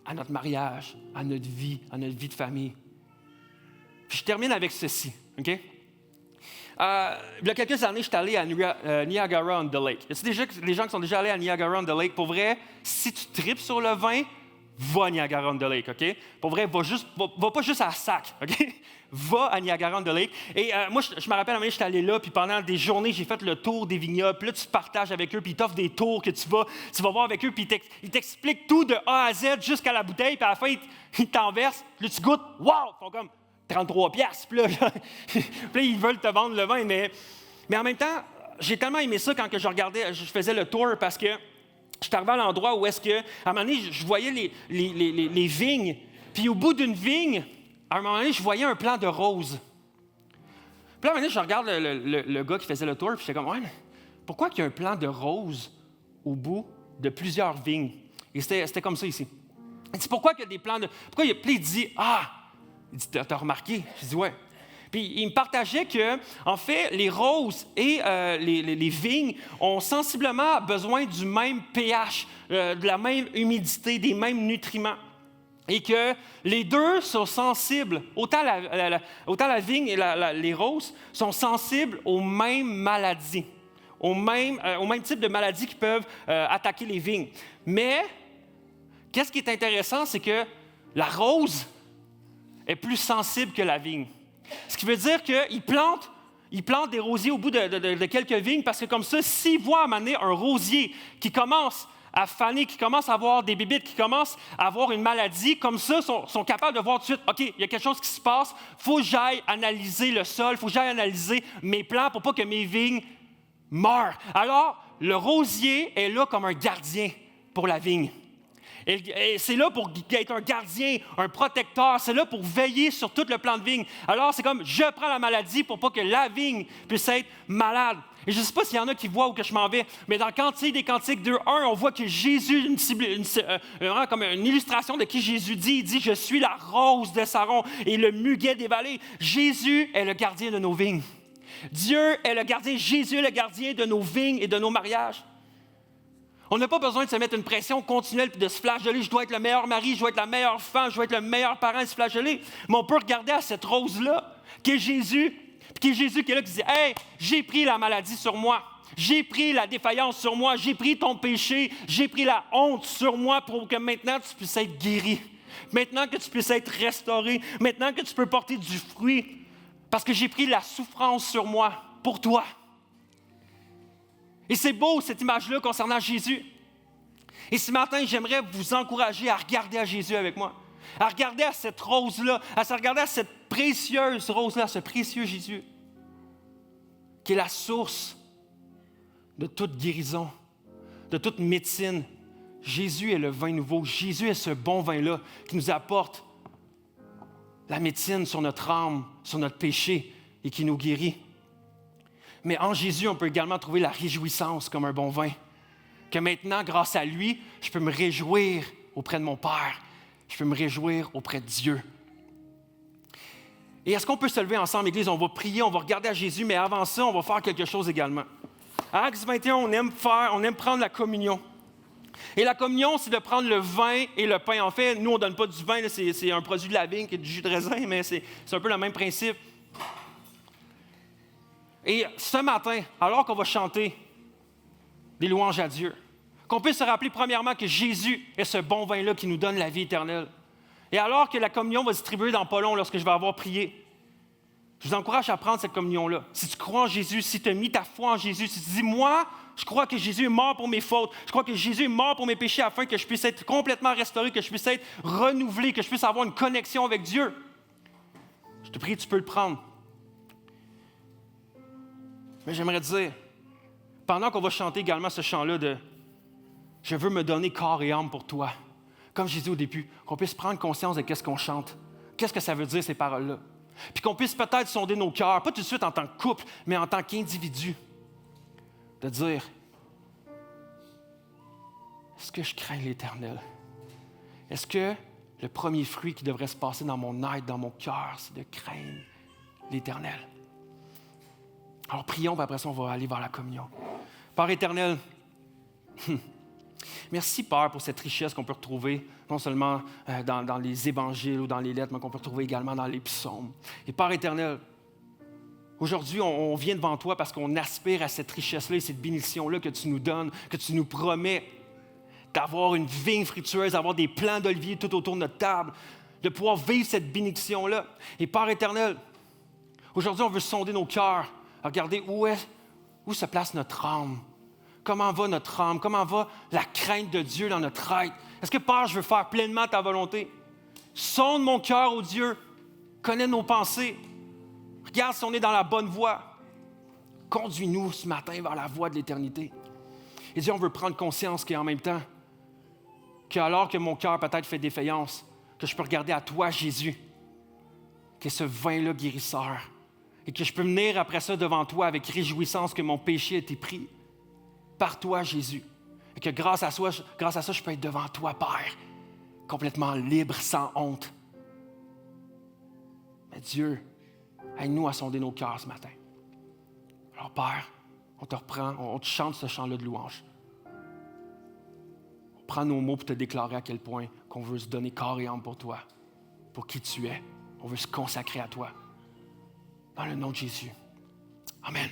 à notre mariage, à notre vie de famille. Puis je termine avec ceci, OK? Il y a quelques années, je suis allé à Niagara-on-the-Lake. Y a-t-il déjà des gens qui sont déjà allés à Niagara-on-the-Lake? Pour vrai, si tu tripes sur le vin, va à Niagara-on-the-Lake, OK? Pour vrai, va pas juste à Sac, OK? Va à Niagara-on-the-Lake. Et moi, je me rappelle, à un moment, j'étais allé là, puis pendant des journées, j'ai fait le tour des vignobles. Puis là, tu partages avec eux, puis ils t'offrent des tours que tu vas voir avec eux, puis ils t'expliquent tout de A à Z jusqu'à la bouteille, puis à la fin, ils t'en versent. Puis là, tu goûtes, wow! Ils font comme 33$. Puis là, puis là, ils veulent te vendre le vin. Mais en même temps, j'ai tellement aimé ça quand je faisais le tour, parce que je suis arrivé à l'endroit où est-ce que, à un moment donné, je voyais les vignes. Puis au bout d'une vigne, à un moment donné, je voyais un plant de rose. Puis là, à un moment donné, je regarde le gars qui faisait le tour, puis j'étais comme, ouais, mais pourquoi il y a un plant de rose au bout de plusieurs vignes? Et c'était comme ça ici. Il dit, pourquoi il y a des plants de... Pourquoi il y a... Puis il dit, il dit, t'as remarqué? Je dis, ouais. Puis il me partageait que, en fait, les roses et les vignes ont sensiblement besoin du même pH, de la même humidité, des mêmes nutriments. Et que les deux sont sensibles, autant la vigne et les roses sont sensibles aux mêmes maladies, au même type de maladies qui peuvent attaquer les vignes. Mais, qu'est-ce qui est intéressant, c'est que la rose est plus sensible que la vigne. Ce qui veut dire qu'ils plantent des rosiers au bout de quelques vignes, parce que comme ça, s'ils voient à un moment donné un rosier qui commence à faner, qui commence à avoir des bébites, qui commence à avoir une maladie, comme ça, sont capables de voir tout de suite, OK, il y a quelque chose qui se passe, il faut que j'aille analyser le sol, il faut que j'aille analyser mes plants pour pas que mes vignes meurent. Alors, le rosier est là comme un gardien pour la vigne. Et c'est là pour être un gardien, un protecteur. C'est là pour veiller sur tout le plan de vigne. Alors, c'est comme, je prends la maladie pour pas que la vigne puisse être malade. Et je ne sais pas s'il y en a qui voient où que je m'en vais, mais dans Cantique des Cantiques 2.1, on voit que Jésus, vraiment comme une illustration de qui Jésus dit. Il dit, je suis la rose de Saron et le muguet des vallées. Jésus est le gardien de nos vignes. Dieu est le gardien. Jésus est le gardien de nos vignes et de nos mariages. On n'a pas besoin de se mettre une pression continuelle et de se flageller. Je dois être le meilleur mari, je dois être la meilleure femme, je dois être le meilleur parent et se flageller. Mais on peut regarder à cette rose-là, qui est Jésus qui est là, qui dit « Hey, j'ai pris la maladie sur moi. J'ai pris la défaillance sur moi. J'ai pris ton péché. J'ai pris la honte sur moi pour que maintenant tu puisses être guéri. Maintenant que tu puisses être restauré. Maintenant que tu peux porter du fruit. Parce que j'ai pris la souffrance sur moi pour toi. » Et c'est beau, cette image-là, concernant Jésus. Et ce matin, j'aimerais vous encourager à regarder à Jésus avec moi. À regarder à cette rose-là, à se regarder à cette précieuse rose-là, ce précieux Jésus, qui est la source de toute guérison, de toute médecine. Jésus est le vin nouveau. Jésus est ce bon vin-là qui nous apporte la médecine sur notre âme, sur notre péché et qui nous guérit. Mais en Jésus, on peut également trouver la réjouissance comme un bon vin. Que maintenant, grâce à lui, je peux me réjouir auprès de mon Père. Je peux me réjouir auprès de Dieu. Et est-ce qu'on peut se lever ensemble, Église? On va prier, on va regarder à Jésus, mais avant ça, on va faire quelque chose également. À Actes 21, on aime prendre la communion. Et la communion, c'est de prendre le vin et le pain. En fait, nous, on ne donne pas du vin, là, c'est un produit de la vigne qui est du jus de raisin, mais c'est un peu le même principe. Et ce matin, alors qu'on va chanter des louanges à Dieu, qu'on puisse se rappeler premièrement que Jésus est ce bon vin-là qui nous donne la vie éternelle. Et alors que la communion va se distribuer dans pas long lorsque je vais avoir prié, je vous encourage à prendre cette communion-là. Si tu crois en Jésus, si tu as mis ta foi en Jésus, si tu dis, moi, je crois que Jésus est mort pour mes fautes, je crois que Jésus est mort pour mes péchés afin que je puisse être complètement restauré, que je puisse être renouvelé, que je puisse avoir une connexion avec Dieu. Je te prie, tu peux le prendre. Mais j'aimerais te dire, pendant qu'on va chanter également ce chant-là de « Je veux me donner corps et âme pour toi », comme j'ai dit au début, qu'on puisse prendre conscience de ce qu'on chante. qu'est-ce que ça veut dire ces paroles-là. Puis qu'on puisse peut-être sonder nos cœurs, pas tout de suite en tant que couple, mais en tant qu'individu. De dire, est-ce que je crains l'Éternel? Est-ce que le premier fruit qui devrait se passer dans mon être, dans mon cœur, c'est de craindre l'Éternel? Alors prions, puis après ça, on va aller vers la communion. Père éternel, merci Père pour cette richesse qu'on peut retrouver, non seulement dans les évangiles ou dans les lettres, mais qu'on peut retrouver également dans les psaumes. Et Père éternel, aujourd'hui, on vient devant toi parce qu'on aspire à cette richesse-là et cette bénédiction-là que tu nous donnes, que tu nous promets d'avoir une vigne fructueuse, d'avoir des plants d'olivier tout autour de notre table, de pouvoir vivre cette bénédiction-là. Et Père éternel, aujourd'hui, on veut sonder nos cœurs, regarder où se place notre âme. Comment va notre âme? Comment va la crainte de Dieu dans notre être? Est-ce que, Père, je veux faire pleinement ta volonté? Sonde mon cœur, ô Dieu. Connais nos pensées. Regarde si on est dans la bonne voie. Conduis-nous ce matin vers la voie de l'éternité. Et Dieu, on veut prendre conscience qu'en même temps, qu'alors que mon cœur peut-être fait défaillance, que je peux regarder à toi, Jésus, qui est ce vin-là guérisseur, et que je peux venir après ça devant toi avec réjouissance que mon péché a été pris par toi, Jésus, et que grâce à ça, je peux être devant toi, Père, complètement libre, sans honte. Mais Dieu, aide-nous à sonder nos cœurs ce matin. Alors, Père, on te reprend, on te chante ce chant-là de louange. On prend nos mots pour te déclarer à quel point qu'on veut se donner corps et âme pour toi, pour qui tu es. On veut se consacrer à toi. Dans le nom de Jésus. Amen.